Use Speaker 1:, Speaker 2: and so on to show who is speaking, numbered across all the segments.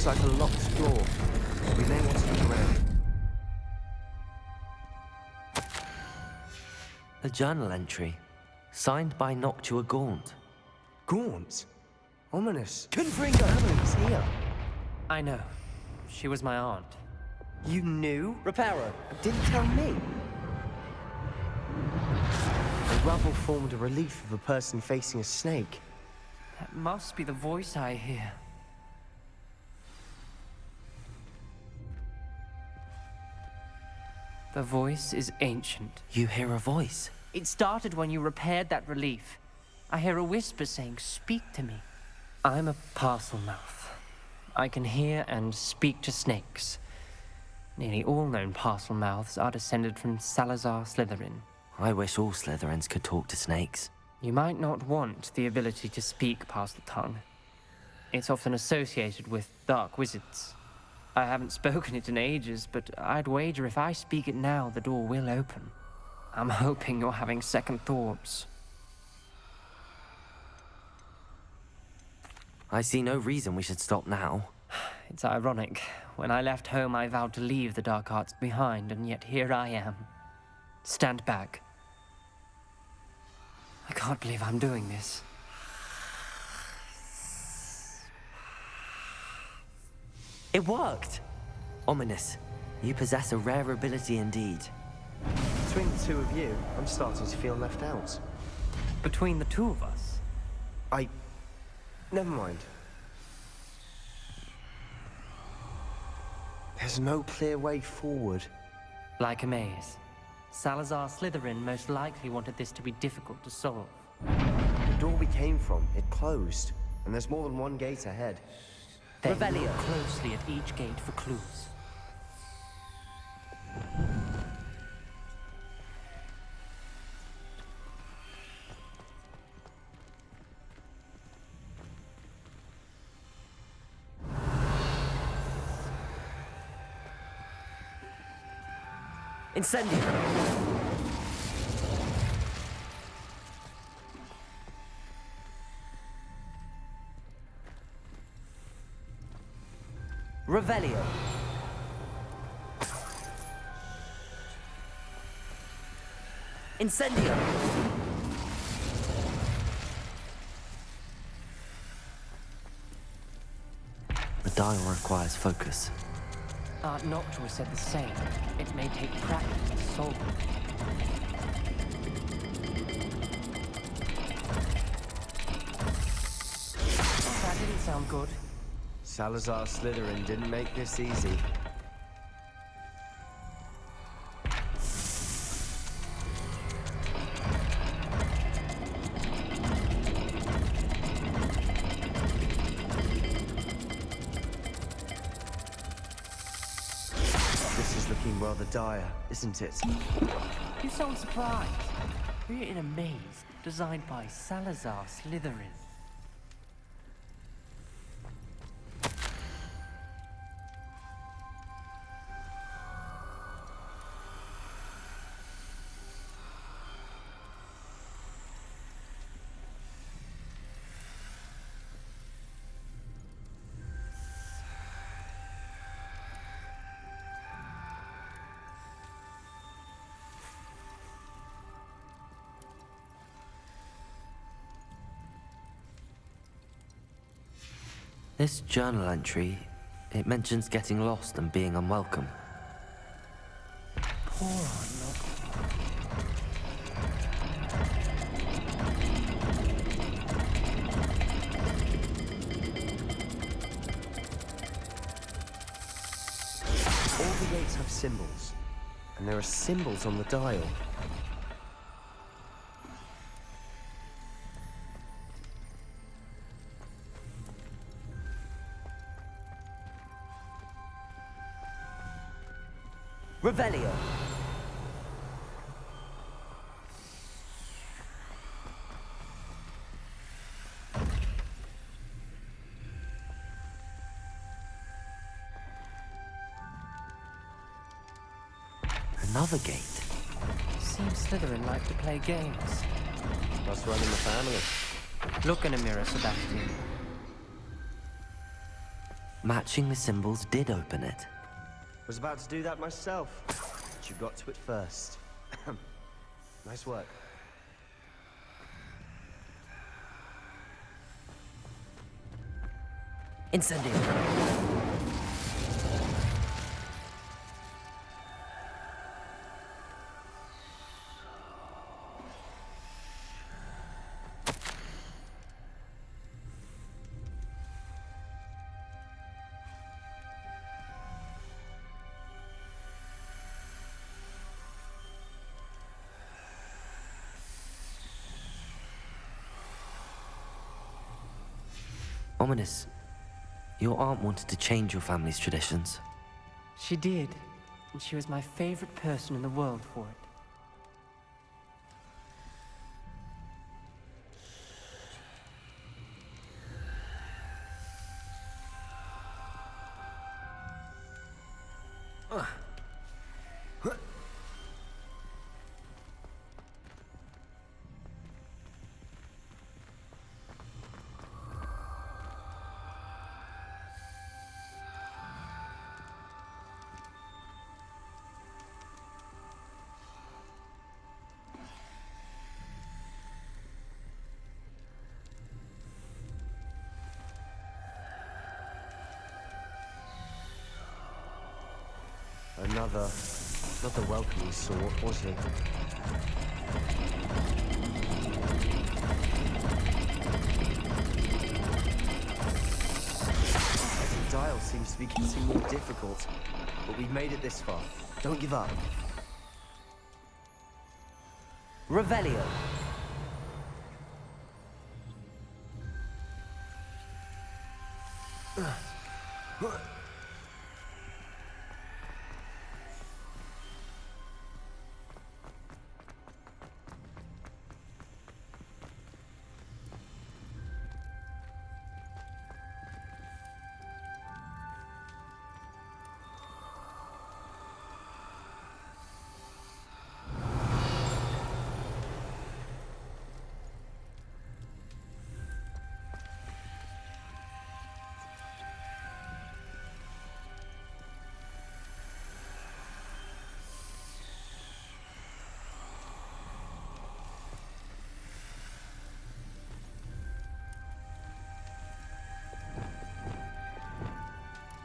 Speaker 1: Looks like a locked door. We may want to look around.
Speaker 2: A journal entry, signed by Noctua Gaunt.
Speaker 1: Gaunt? Ominous. Confringo! Emily's here.
Speaker 3: I know. She was my aunt.
Speaker 1: You knew? Reparo, didn't tell me. The rubble formed a relief of a person facing a snake.
Speaker 3: That must be the voice I hear. The voice is ancient.
Speaker 2: You hear a voice?
Speaker 3: It started when you repaired that relief. I hear a whisper saying, "Speak to me." I'm a parcel mouth. I can hear and speak to snakes. Nearly all known parcel mouths are descended from Salazar Slytherin.
Speaker 2: I wish all Slytherins could talk to snakes.
Speaker 3: You might not want the ability to speak parcel tongue. It's often associated with dark wizards. I haven't spoken it in ages, but I'd wager if I speak it now, the door will open. I'm hoping you're having second thoughts.
Speaker 2: I see no reason we should stop now.
Speaker 3: It's ironic. When I left home, I vowed to leave the dark arts behind, and yet here I am. Stand back. I can't believe I'm doing this.
Speaker 2: It worked! Ominous, you possess a rare ability indeed.
Speaker 1: Between the two of you, I'm starting to feel left out.
Speaker 3: Between the two of us?
Speaker 1: Never mind. There's no clear way forward.
Speaker 3: Like a maze. Salazar Slytherin most likely wanted this to be difficult to solve.
Speaker 1: The door we came from, it closed. And there's more than one gate ahead.
Speaker 3: They look closely at each gate for clues.
Speaker 2: Incendio! Revelio! Incendio! The dial requires focus.
Speaker 3: Aunt Noctua said the same. It may take practice to solve it. Oh, that didn't sound good.
Speaker 1: Salazar Slytherin didn't make this easy. This is looking rather dire, isn't it?
Speaker 3: You sound surprised. We're in a maze designed by Salazar Slytherin.
Speaker 2: This journal entry, it mentions getting lost and being unwelcome.
Speaker 3: Poor Aunt Noctua.
Speaker 1: All the gates have symbols, and there are symbols on the dial.
Speaker 2: Revelio! Another gate.
Speaker 3: Seems Slytherin like to play games.
Speaker 1: Must run in the family.
Speaker 3: Look in a mirror, Sebastian.
Speaker 2: Matching the symbols did open it.
Speaker 1: Was about to do that myself, but you got to it first. Nice work.
Speaker 2: Incendio. Ominous, your aunt wanted to change your family's traditions.
Speaker 3: She did, and she was my favorite person in the world for it.
Speaker 1: Another welcoming sort, was he? The dial seems to be getting more difficult, but we've made it this far. Don't give up.
Speaker 2: Revelio.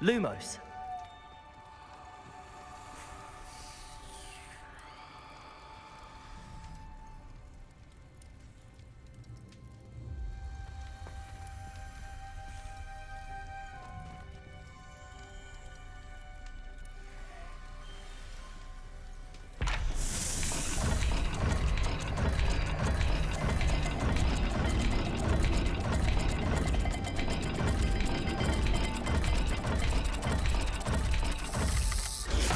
Speaker 2: Lumos.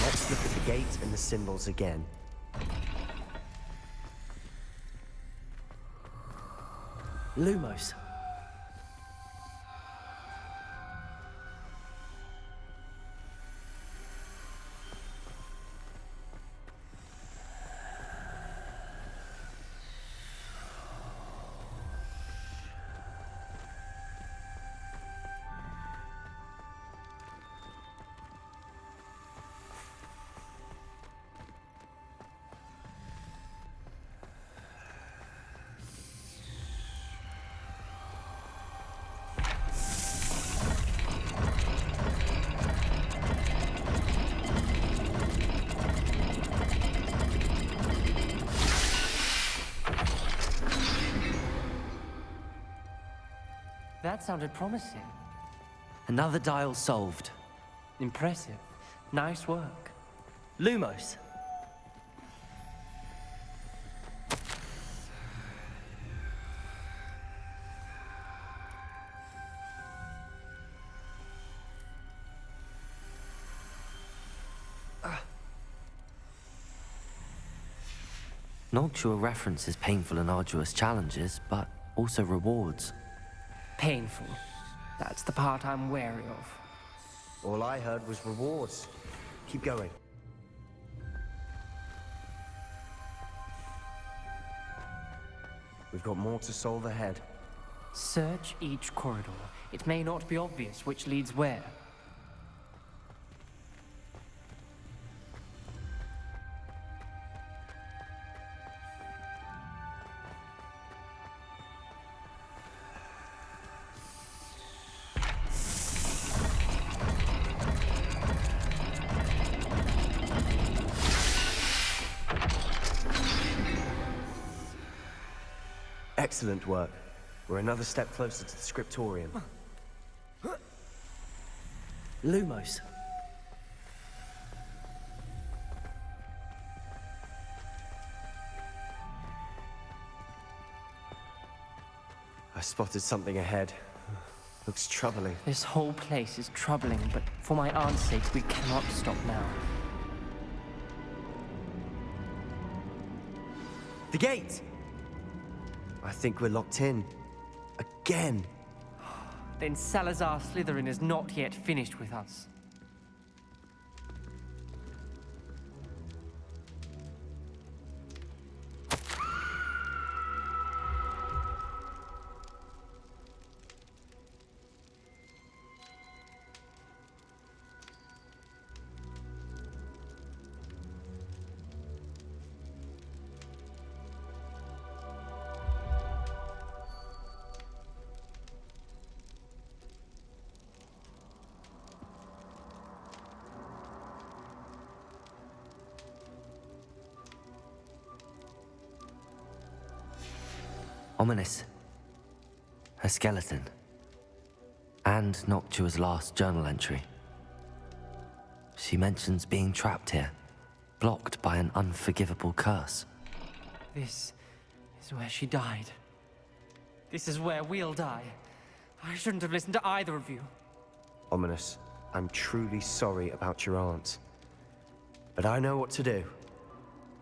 Speaker 1: Let's look at the gate and the symbols again.
Speaker 2: Lumos.
Speaker 3: That sounded promising.
Speaker 2: Another dial solved.
Speaker 3: Impressive. Nice work.
Speaker 2: Lumos. Noctua references painful and arduous challenges, but also rewards.
Speaker 3: Painful. That's the part I'm wary of.
Speaker 1: All I heard was rewards. Keep going. We've got more to solve ahead.
Speaker 3: Search each corridor. It may not be obvious which leads where.
Speaker 1: Excellent work. We're another step closer to the scriptorium.
Speaker 2: Lumos.
Speaker 1: I spotted something ahead. Looks troubling.
Speaker 3: This whole place is troubling, but for my aunt's sake, we cannot stop now.
Speaker 1: The gate! I think we're locked in. Again.
Speaker 3: Then Salazar Slytherin is not yet finished with us.
Speaker 2: Ominous. Her skeleton. And Noctua's last journal entry. She mentions being trapped here, blocked by an unforgivable curse.
Speaker 3: This is where she died. This is where we'll die. I shouldn't have listened to either of you.
Speaker 1: Ominous, I'm truly sorry about your aunt. But I know what to do.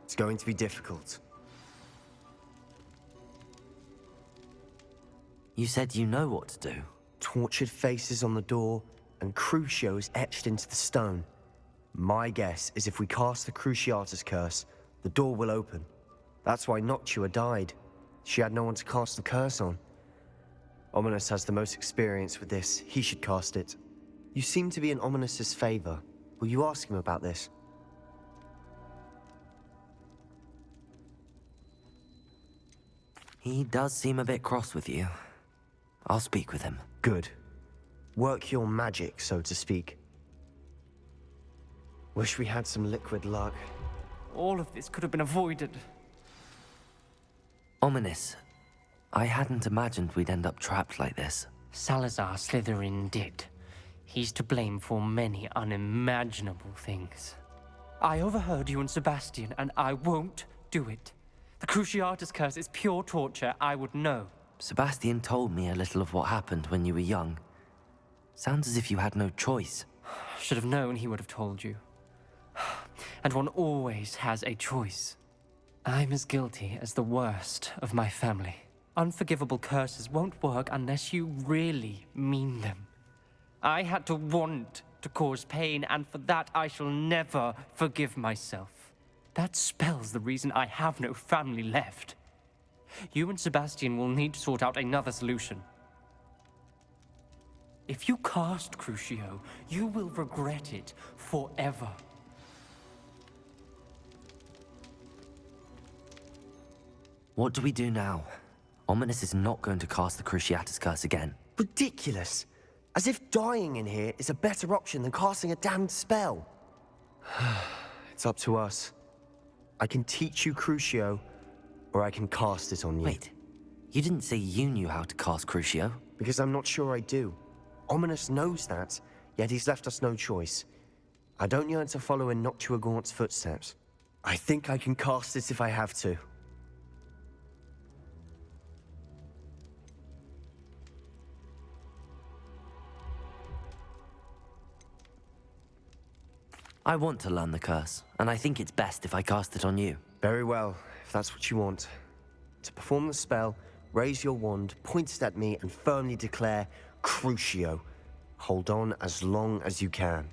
Speaker 1: It's going to be difficult.
Speaker 2: You said you know what to do.
Speaker 1: Tortured faces on the door, and Crucios etched into the stone. My guess is if we cast the Cruciatus curse, the door will open. That's why Noctua died. She had no one to cast the curse on. Ominous has the most experience with this. He should cast it. You seem to be in Ominous's favor. Will you ask him about this?
Speaker 2: He does seem a bit cross with you. I'll speak with him.
Speaker 1: Good. Work your magic, so to speak. Wish we had some liquid luck.
Speaker 3: All of this could have been avoided.
Speaker 2: Ominous. I hadn't imagined we'd end up trapped like this.
Speaker 3: Salazar Slytherin did. He's to blame for many unimaginable things. I overheard you and Sebastian, and I won't do it. The Cruciatus curse is pure torture, I would know.
Speaker 2: Sebastian told me a little of what happened when you were young. Sounds as if you had no choice.
Speaker 3: Should have known he would have told you. And one always has a choice. I'm as guilty as the worst of my family. Unforgivable curses won't work unless you really mean them. I had to want to cause pain, and for that I shall never forgive myself. That spells the reason I have no family left. You and Sebastian will need to sort out another solution. If you cast Crucio, you will regret it forever.
Speaker 2: What do we do now? Ominous is not going to cast the Cruciatus curse again.
Speaker 1: Ridiculous! As if dying in here is a better option than casting a damned spell. It's up to us. I can teach you Crucio, or I can cast it on you.
Speaker 2: Wait, you didn't say you knew how to cast Crucio?
Speaker 1: Because I'm not sure I do. Ominous knows that, yet he's left us no choice. I don't yearn to follow in Noctua Gaunt's footsteps. I think I can cast it if I have to.
Speaker 2: I want to learn the curse, and I think it's best if I cast it on you.
Speaker 1: Very well, if that's what you want. To perform the spell, raise your wand, point it at me, and firmly declare, Crucio. Hold on as long as you can.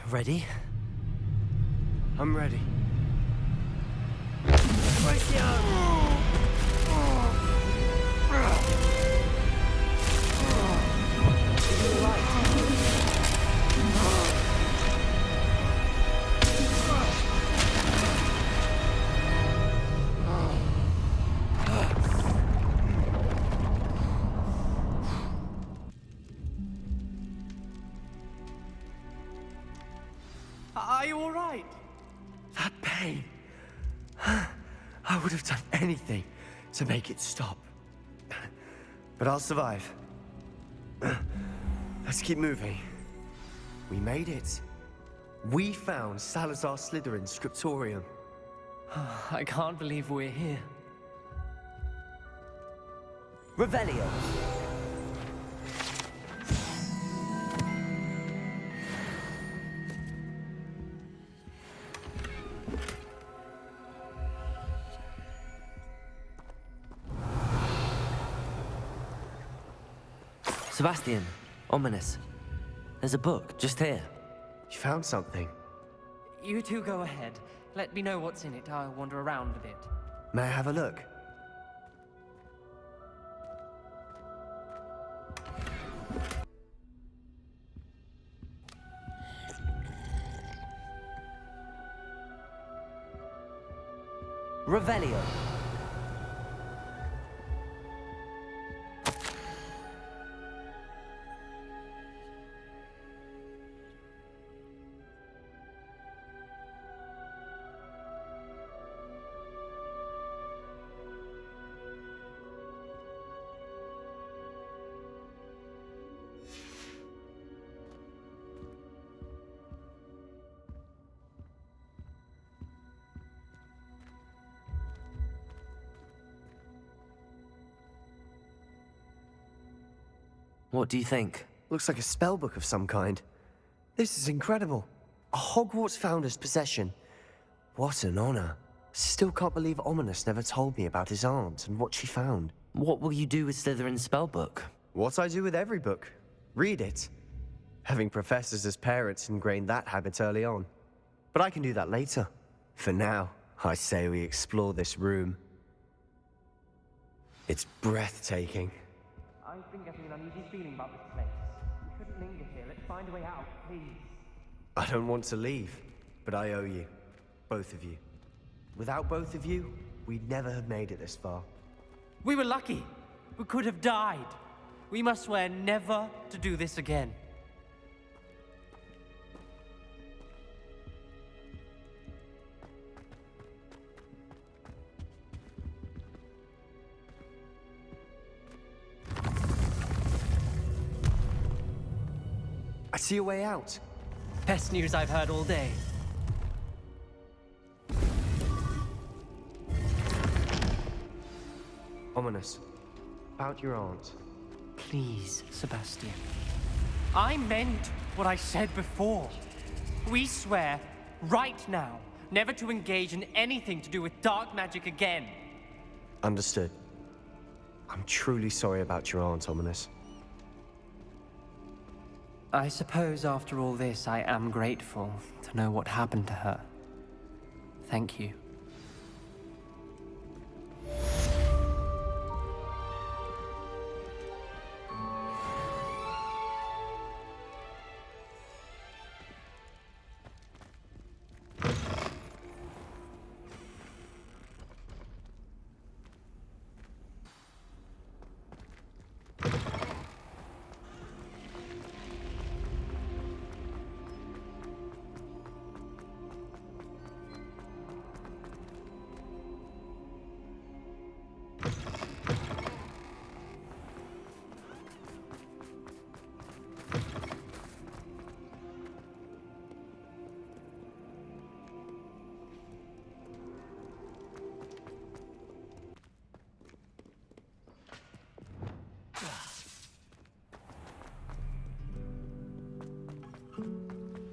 Speaker 2: Ready?
Speaker 1: I'm ready. I would have done anything to make it stop. But I'll survive. Let's keep moving. We made it. We found Salazar Slytherin's scriptorium.
Speaker 3: I can't believe we're here.
Speaker 2: Revelio. Sebastian, ominous. There's a book just here.
Speaker 1: You found something.
Speaker 3: You two go ahead. Let me know what's in it. I'll wander around a bit.
Speaker 1: May I have a look?
Speaker 2: Revelio. What do you think?
Speaker 1: Looks like a spellbook of some kind. This is incredible. A Hogwarts founder's possession. What an honor. Still can't believe Ominous never told me about his aunt and what she found.
Speaker 2: What will you do with Slytherin's spellbook?
Speaker 1: What I do with every book. Read it. Having professors as parents ingrained that habit early on. But I can do that later. For now, I say we explore this room. It's breathtaking.
Speaker 3: I've been getting an uneasy feeling about this place. We shouldn't linger here. Let's find a way out, please.
Speaker 1: I don't want to leave, but I owe you. Both of you. Without both of you, we'd never have made it this far.
Speaker 3: We were lucky. We could have died. We must swear never to do this again.
Speaker 1: I see a way out.
Speaker 3: Best news I've heard all day.
Speaker 1: Ominous. About your aunt.
Speaker 3: Please, Sebastian. I meant what I said before. We swear, right now, never to engage in anything to do with dark magic again.
Speaker 1: Understood. I'm truly sorry about your aunt, Ominous.
Speaker 3: I suppose after all this, I am grateful to know what happened to her. Thank you.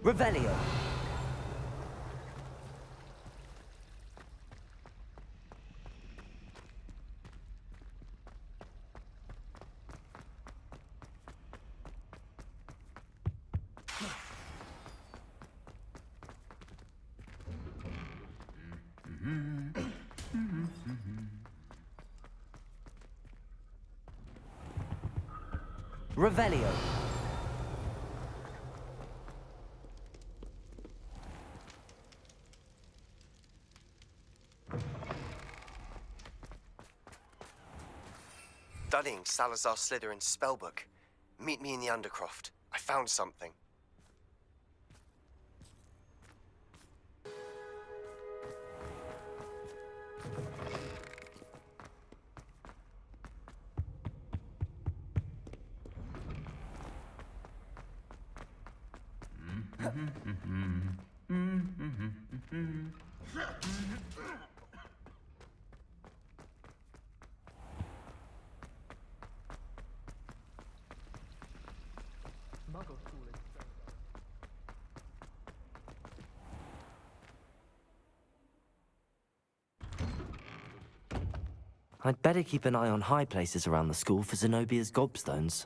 Speaker 2: Revelio. Revelio.
Speaker 1: Studying Salazar Slytherin's spellbook. Meet me in the Undercroft. I found something.
Speaker 2: I'd better keep an eye on high places around the school for Zenobia's gobstones.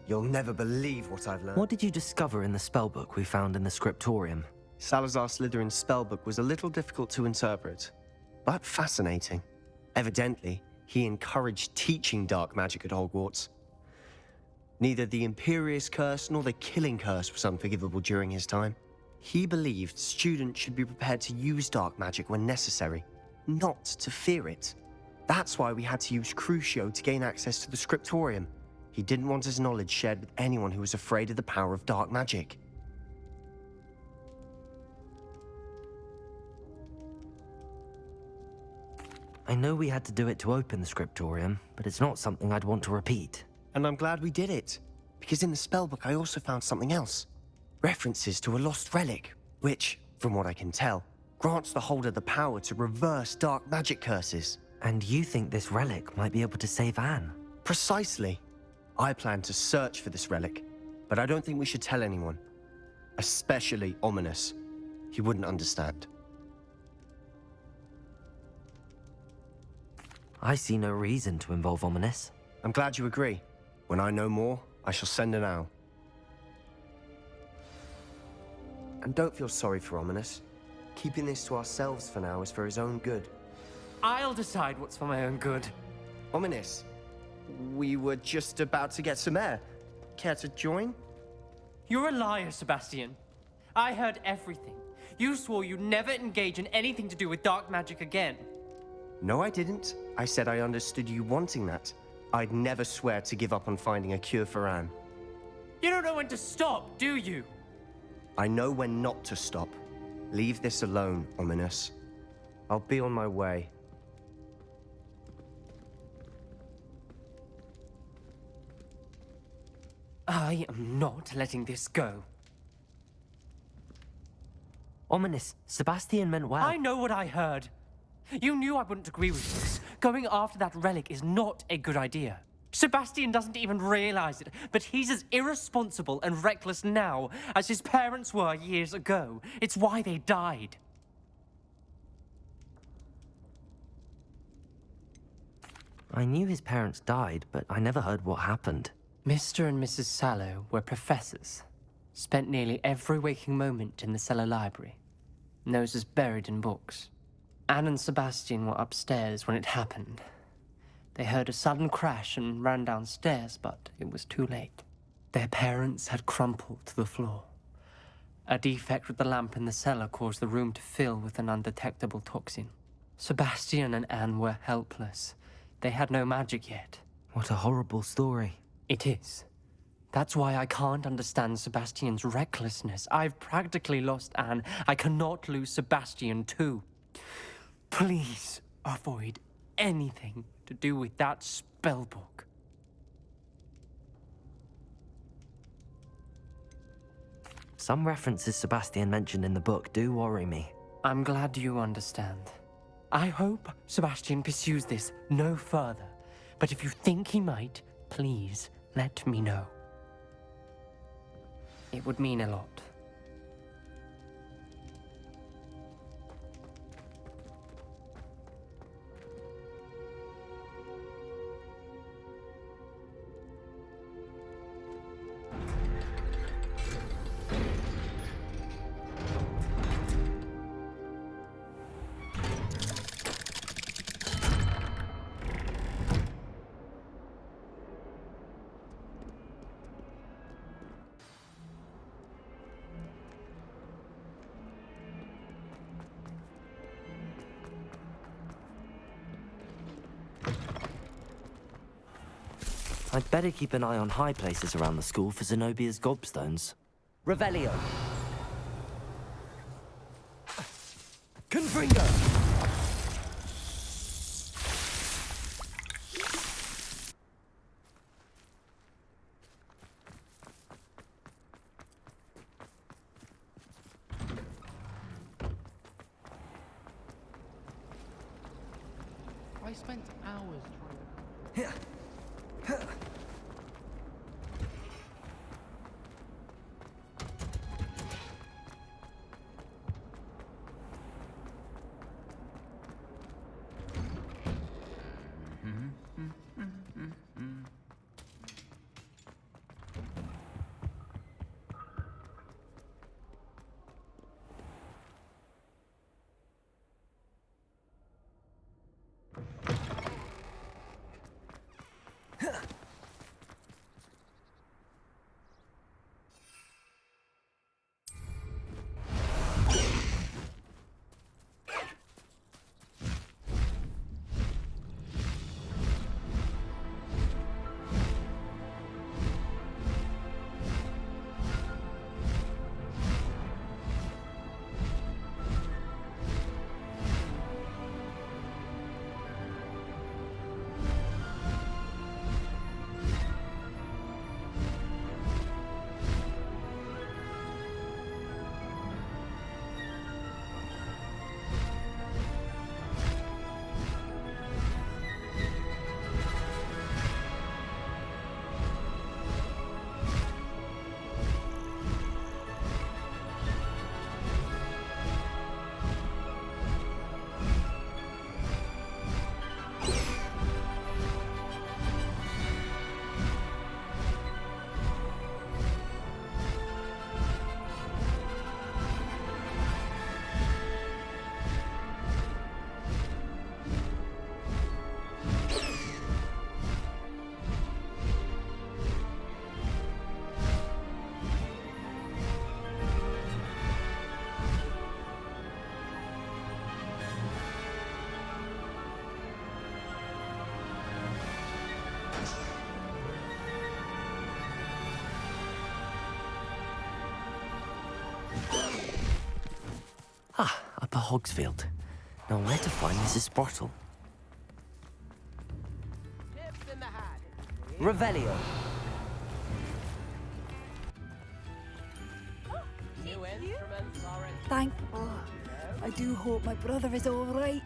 Speaker 1: You'll never believe what I've learned.
Speaker 2: What did you discover in the spellbook we found in the scriptorium?
Speaker 1: Salazar Slytherin's spellbook was a little difficult to interpret, but fascinating. Evidently, he encouraged teaching dark magic at Hogwarts. Neither the Imperious Curse nor the Killing Curse was unforgivable during his time. He believed students should be prepared to use dark magic when necessary, not to fear it. That's why we had to use Crucio to gain access to the scriptorium. He didn't want his knowledge shared with anyone who was afraid of the power of dark magic.
Speaker 2: I know we had to do it to open the scriptorium, but it's not something I'd want to repeat.
Speaker 1: And I'm glad we did it, because in the spellbook I also found something else. References to a lost relic, which, from what I can tell, grants the holder the power to reverse dark magic curses.
Speaker 2: And you think this relic might be able to save Anne?
Speaker 1: Precisely. I plan to search for this relic, but I don't think we should tell anyone. Especially Ominous. He wouldn't understand.
Speaker 2: I see no reason to involve Ominous.
Speaker 1: I'm glad you agree. When I know more, I shall send an owl. And don't feel sorry for Ominous. Keeping this to ourselves for now is for his own good.
Speaker 3: I'll decide what's for my own good.
Speaker 1: Ominous, we were just about to get some air. Care to join?
Speaker 3: You're a liar, Sebastian. I heard everything. You swore you'd never engage in anything to do with dark magic again.
Speaker 1: No, I didn't. I said I understood you wanting that. I'd never swear to give up on finding a cure for Anne.
Speaker 3: You don't know when to stop, do you?
Speaker 1: I know when not to stop. Leave this alone, Ominous. I'll be on my way.
Speaker 3: I am not letting this go.
Speaker 2: Ominous, Sebastian meant well.
Speaker 3: I know what I heard. You knew I wouldn't agree with this. Going after that relic is not a good idea. Sebastian doesn't even realize it, but he's as irresponsible and reckless now as his parents were years ago. It's why they died.
Speaker 2: I knew his parents died, but I never heard what happened.
Speaker 3: Mr. and Mrs. Sallow were professors. Spent nearly every waking moment in the cellar library. Noses buried in books. Anne and Sebastian were upstairs when it happened. They heard a sudden crash and ran downstairs, but it was too late. Their parents had crumpled to the floor. A defect with the lamp in the cellar caused the room to fill with an undetectable toxin. Sebastian and Anne were helpless. They had no magic yet.
Speaker 2: What a horrible story.
Speaker 3: It is. That's why I can't understand Sebastian's recklessness. I've practically lost Anne. I cannot lose Sebastian too. Please avoid anything to do with that spellbook.
Speaker 2: Some references Sebastian mentioned in the book do worry me.
Speaker 3: I'm glad you understand. I hope Sebastian pursues this no further. But if you think he might, please let me know. It would mean a lot.
Speaker 2: I'd better keep an eye on high places around the school for Zenobia's gobstones. Revelio.
Speaker 1: Confringo!
Speaker 4: I spent hours trying to...
Speaker 2: Ah, Upper Hogsfield. Now where to find Mrs. Sprottle? Revelio.
Speaker 5: Thank. Oh, I do hope my brother is all right.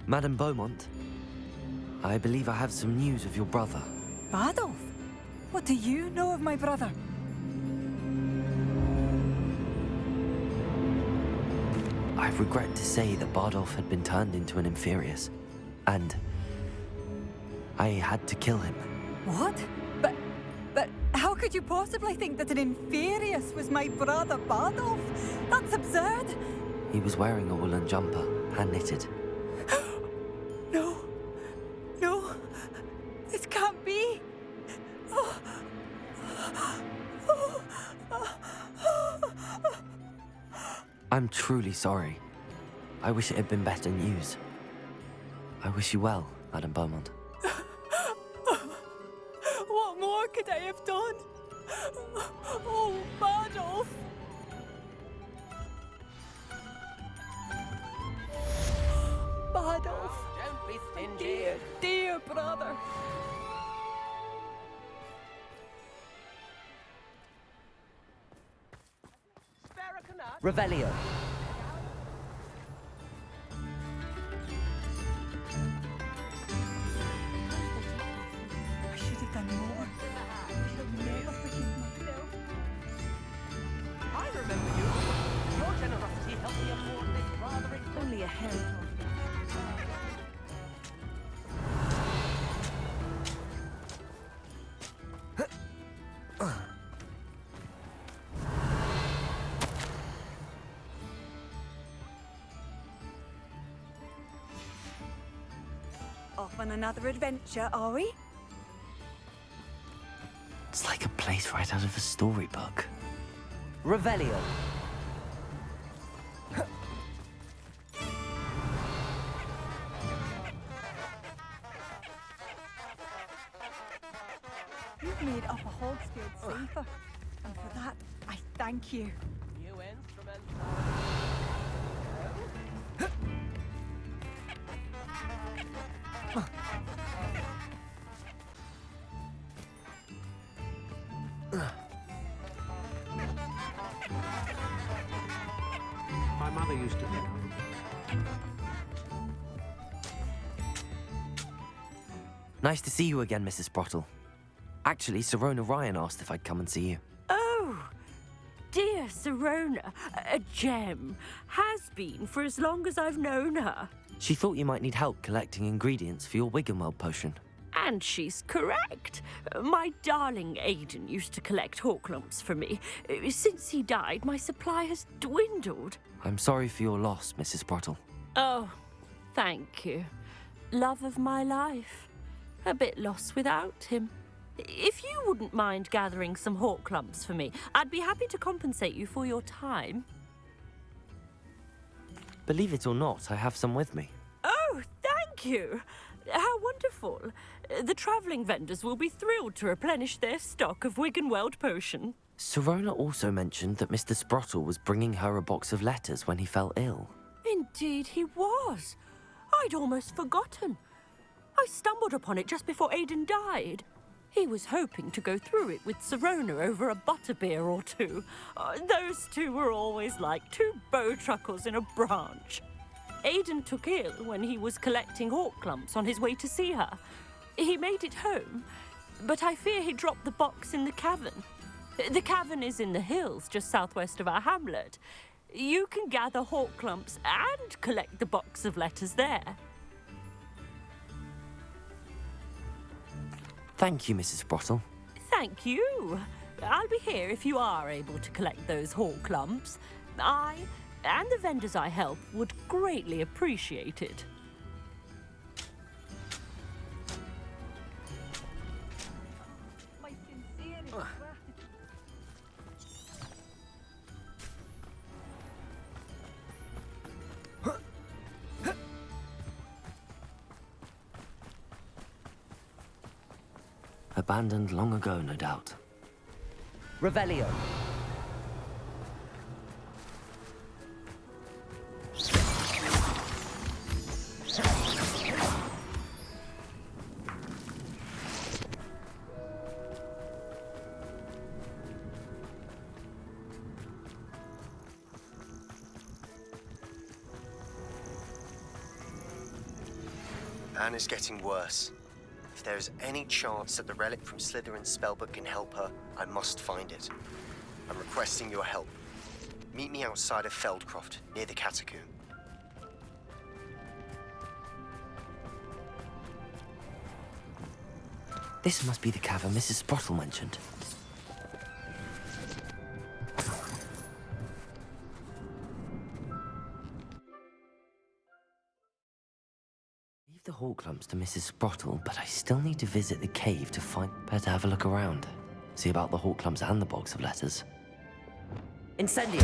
Speaker 2: Madame Beaumont, I believe I have some news of your brother.
Speaker 5: Adolf? What do you know of my brother?
Speaker 2: I regret to say that Bardolph had been turned into an Inferius, and I had to kill him.
Speaker 5: What? But how could you possibly think that an Inferius was my brother Bardolph? That's absurd.
Speaker 2: He was wearing a woolen jumper, hand-knitted.
Speaker 5: No. No. This can't be.
Speaker 2: I'm truly sorry. I wish it had been better news. I wish you well, Madame Beaumont.
Speaker 5: What more could I have done? Oh, Bardolph. Bardolph.
Speaker 6: Don't be stingy.
Speaker 5: Dear, dear brother.
Speaker 2: Revelio.
Speaker 5: I should have done more. I should never forgive myself.
Speaker 6: I remember you. Your generosity helped me afford this rather expensive...
Speaker 5: Only a hell. Off on another adventure, are we?
Speaker 2: It's like a place right out of a storybook. Revelio.
Speaker 5: You've made Upper Hogsfield safer, and for that, I thank you.
Speaker 6: New instrument.
Speaker 4: My mother used to be.
Speaker 2: Nice to see you again, Mrs. Sprottle. Actually, Sirona Ryan asked if I'd come and see you.
Speaker 7: Oh, dear Sirona, a gem. Has been for as long as I've known her.
Speaker 2: She thought you might need help collecting ingredients for your Wiggenweld potion.
Speaker 7: And she's correct. My darling Aidan used to collect hawk lumps for me. Since he died, my supply has dwindled.
Speaker 2: I'm sorry for your loss, Mrs. Sprottle.
Speaker 7: Oh, thank you. Love of my life. A bit lost without him. If you wouldn't mind gathering some hawk lumps for me, I'd be happy to compensate you for your time.
Speaker 2: Believe it or not, I have some with me.
Speaker 7: Oh, thank you. How wonderful. The travelling vendors will be thrilled to replenish their stock of Wiggenweld potion.
Speaker 2: Sirona also mentioned that Mr. Sprottle was bringing her a box of letters when he fell ill.
Speaker 7: Indeed he was. I'd almost forgotten. I stumbled upon it just before Aidan died. He was hoping to go through it with Sirona over a butterbeer or two. Those two were always like two bowtruckles in a branch. Aidan took ill when he was collecting hawk lumps on his way to see her. He made it home, but I fear he dropped the box in the cavern. The cavern is in the hills just southwest of our hamlet. You can gather hawk lumps and collect the box of letters there.
Speaker 2: Thank you, Mrs. Sprottle.
Speaker 7: Thank you. I'll be here if you are able to collect those hawk lumps. I and the vendors I help would greatly appreciate it.
Speaker 5: My sincerest gratitude.
Speaker 2: Abandoned long ago, no doubt.
Speaker 6: Revelio.
Speaker 1: Anne is getting worse. If there is any chance that the relic from Slytherin's spellbook can help her, I must find it. I'm requesting your help. Meet me outside of Feldcroft, near the catacomb.
Speaker 2: This must be the cavern Mrs. Sprottle mentioned. Leave the hawk lumps to Mrs. Sprottle, but I still need to visit the cave to find... Better have a look around. See about the hawk lumps and the box of letters.
Speaker 6: Incendio.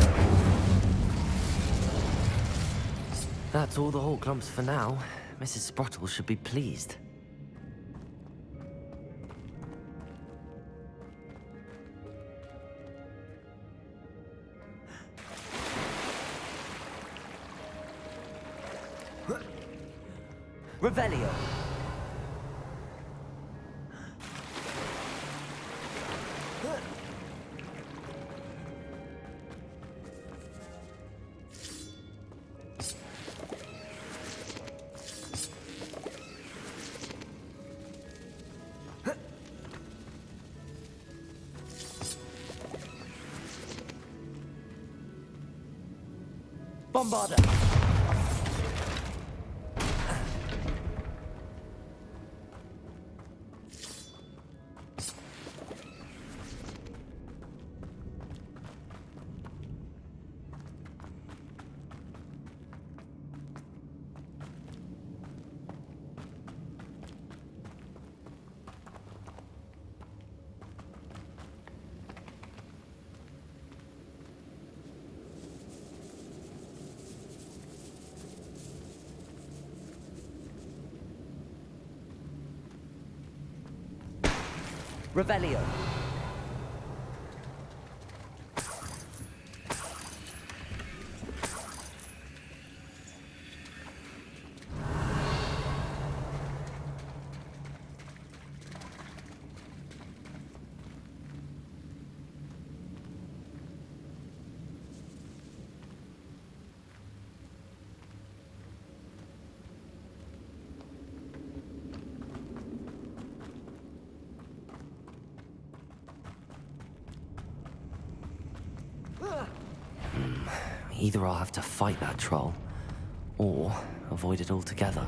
Speaker 2: That's all the hawk lumps for now. Mrs. Sprottle should be pleased.
Speaker 6: Revelio. Bombarda. Revelio.
Speaker 2: Either I'll have to fight that troll, or avoid it altogether.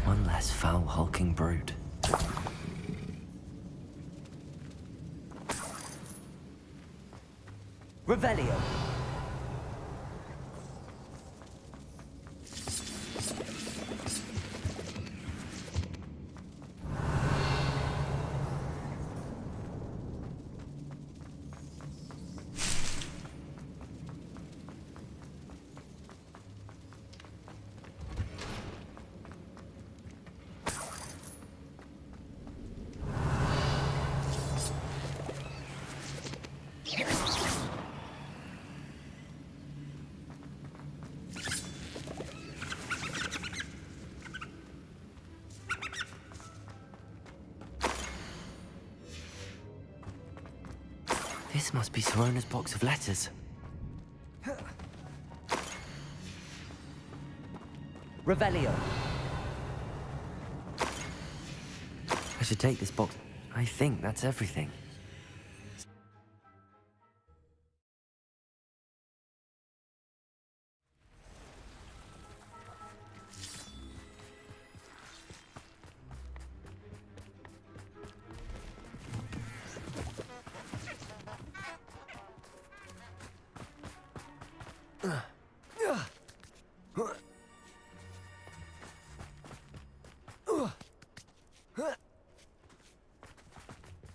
Speaker 2: One less foul, hulking brute.
Speaker 6: Revelio.
Speaker 2: This must be Sirona's box of letters.
Speaker 6: Revelio.
Speaker 2: I should take this box. I think that's everything.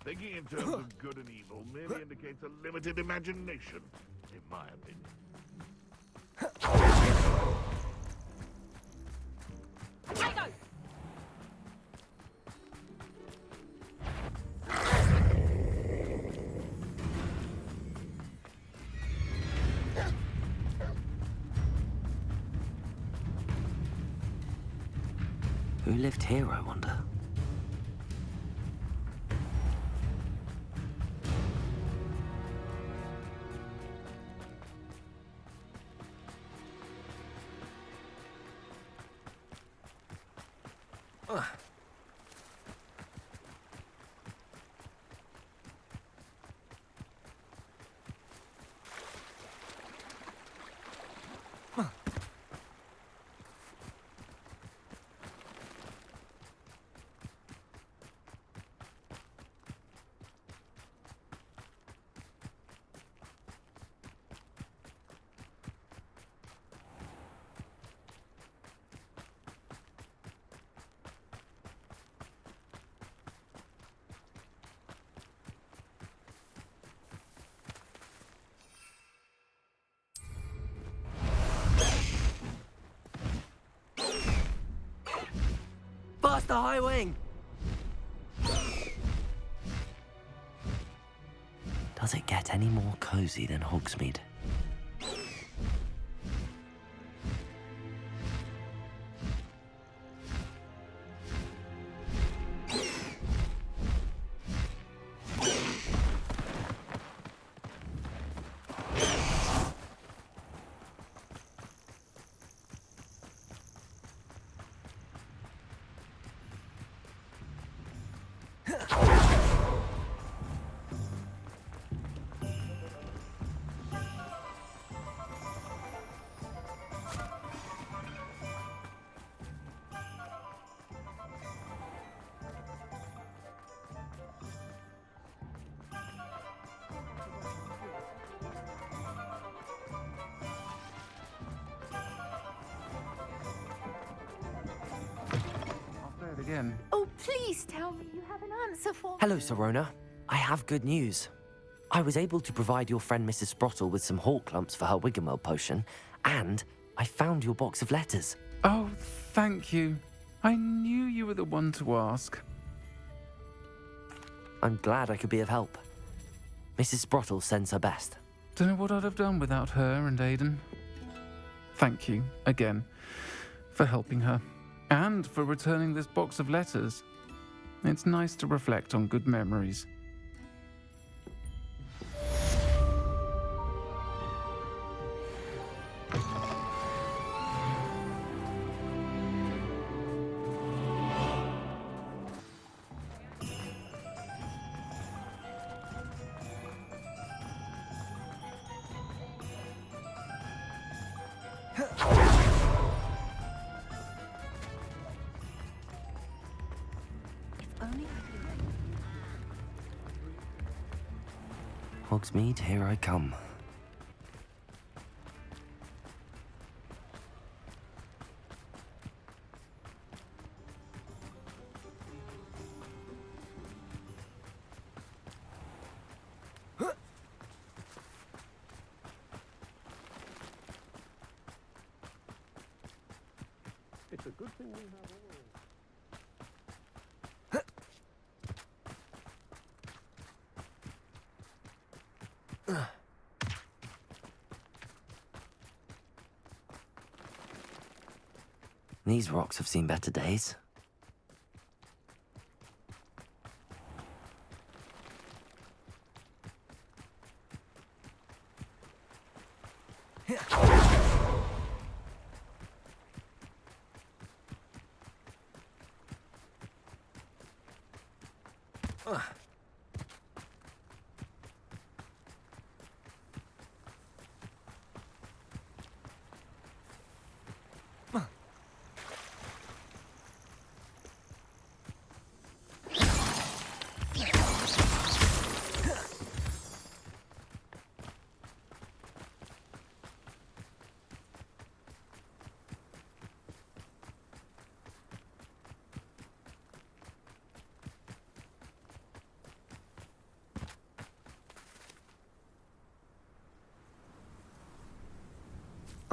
Speaker 8: Thinking in terms of good and evil merely indicates a limited imagination, in my opinion.
Speaker 2: Who lived here, I wonder? Bust the high wing! Does it get any more cozy than Hogsmeade?
Speaker 4: I'll play it again.
Speaker 9: Oh, please tell me you have an answer for me.
Speaker 2: Hello, Sirona. I have good news. I was able to provide your friend Mrs. Sprottle with some hawk clumps for her Wiggenweld potion, and I found your box of letters.
Speaker 4: Oh, thank you. I knew you were the one to ask.
Speaker 2: I'm glad I could be of help. Mrs. Sprottle sends her best.
Speaker 4: Don't know what I'd have done without her and Aidan. Thank you, again, for helping her, and for returning this box of letters. It's nice to reflect on good memories.
Speaker 2: Hogsmeade, here I come.
Speaker 8: It's a good thing we have all.
Speaker 2: These rocks have seen better days.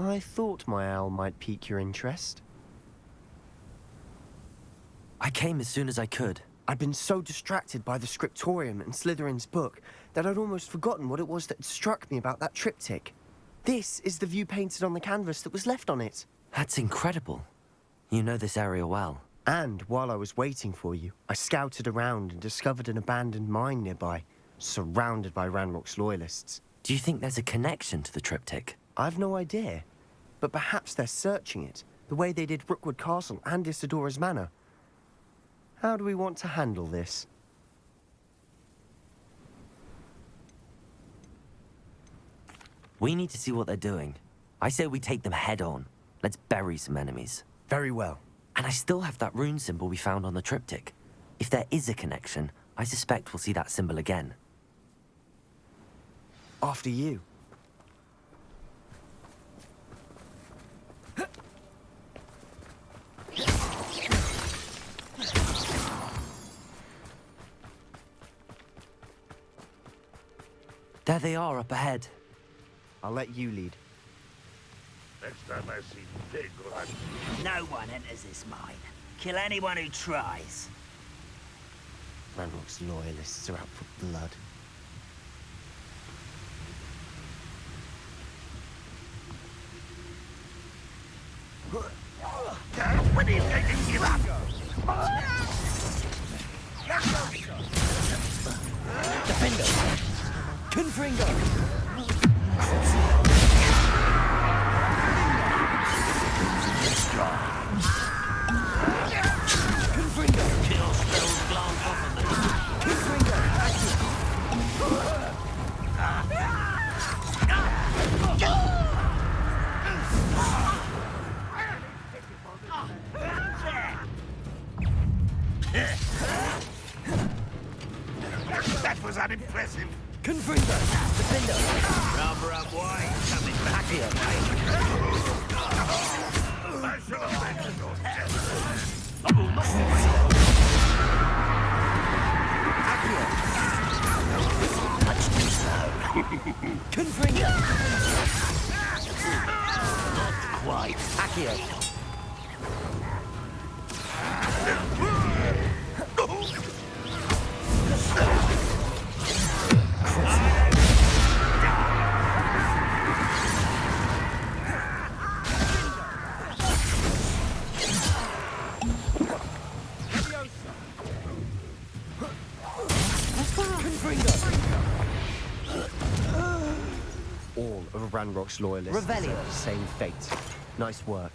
Speaker 1: I thought my owl might pique your interest.
Speaker 2: I came as soon as I could.
Speaker 1: I'd been so distracted by the scriptorium and Slytherin's book that I'd almost forgotten what it was that had struck me about that triptych. This is the view painted on the canvas that was left on it.
Speaker 2: That's incredible. You know this area well.
Speaker 1: And while I was waiting for you, I scouted around and discovered an abandoned mine nearby, surrounded by Ranrock's loyalists.
Speaker 2: Do you think there's a connection to the triptych?
Speaker 1: I've no idea, but perhaps they're searching it, the way they did Rookwood Castle and Isidora's Manor. How do we want to handle this?
Speaker 2: We need to see what they're doing. I say we take them head on. Let's bury some enemies.
Speaker 1: Very well.
Speaker 2: And I still have that rune symbol we found on the triptych. If there is a connection, I suspect we'll see that symbol again.
Speaker 1: After you.
Speaker 2: There they are up ahead.
Speaker 1: I'll let you lead.
Speaker 8: Next time I see pig or
Speaker 10: No one enters this mine. Kill anyone who tries.
Speaker 1: Ranrock's loyalists are out for blood.
Speaker 8: when he's taking you up.
Speaker 2: Defender! Confringo! Confringo! Kill spells glance off of them. Confringo!
Speaker 8: That was unimpressive.
Speaker 2: Confringo! Defender!
Speaker 10: Rather up wide, coming back here.
Speaker 8: I should have mentioned your
Speaker 2: Much too slow. Confringo! Not quite. Accio!
Speaker 1: All of Ranrock's loyalists
Speaker 2: Revelio.
Speaker 1: deserve the same fate. Nice work.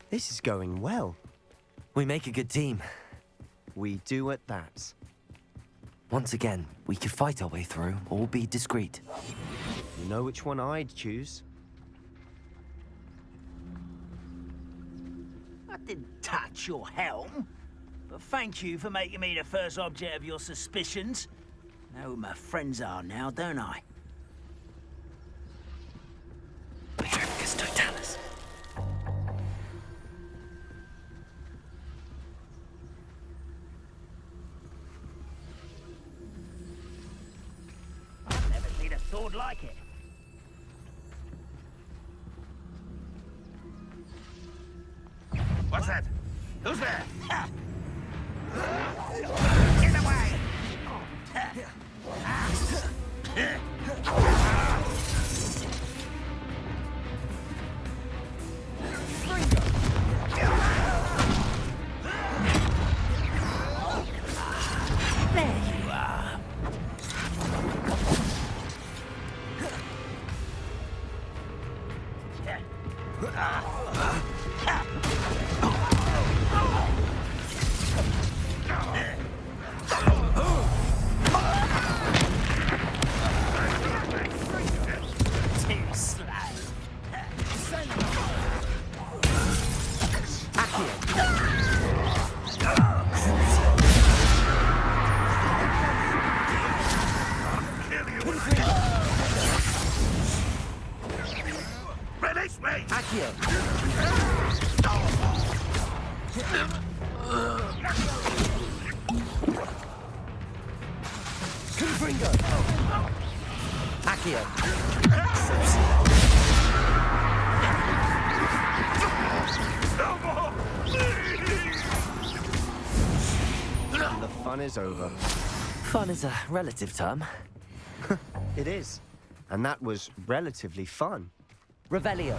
Speaker 1: This is going well.
Speaker 2: We make a good team.
Speaker 1: We do at that.
Speaker 2: Once again, we could fight our way through or be discreet.
Speaker 1: You know which one I'd choose?
Speaker 10: I didn't touch your helm, but thank you for making me the first object of your suspicions. Know who my friends are now, don't I?
Speaker 2: Petrificus totalis.
Speaker 10: I've never seen a sword like it.
Speaker 8: What's that? Who's there?
Speaker 10: Get away!
Speaker 7: There you
Speaker 10: are. Too slow.
Speaker 8: Release me!
Speaker 2: Accio! Confringo! Accio!
Speaker 1: And the fun is over.
Speaker 2: Fun is a relative term.
Speaker 1: It is. And that was relatively fun.
Speaker 6: Revelio.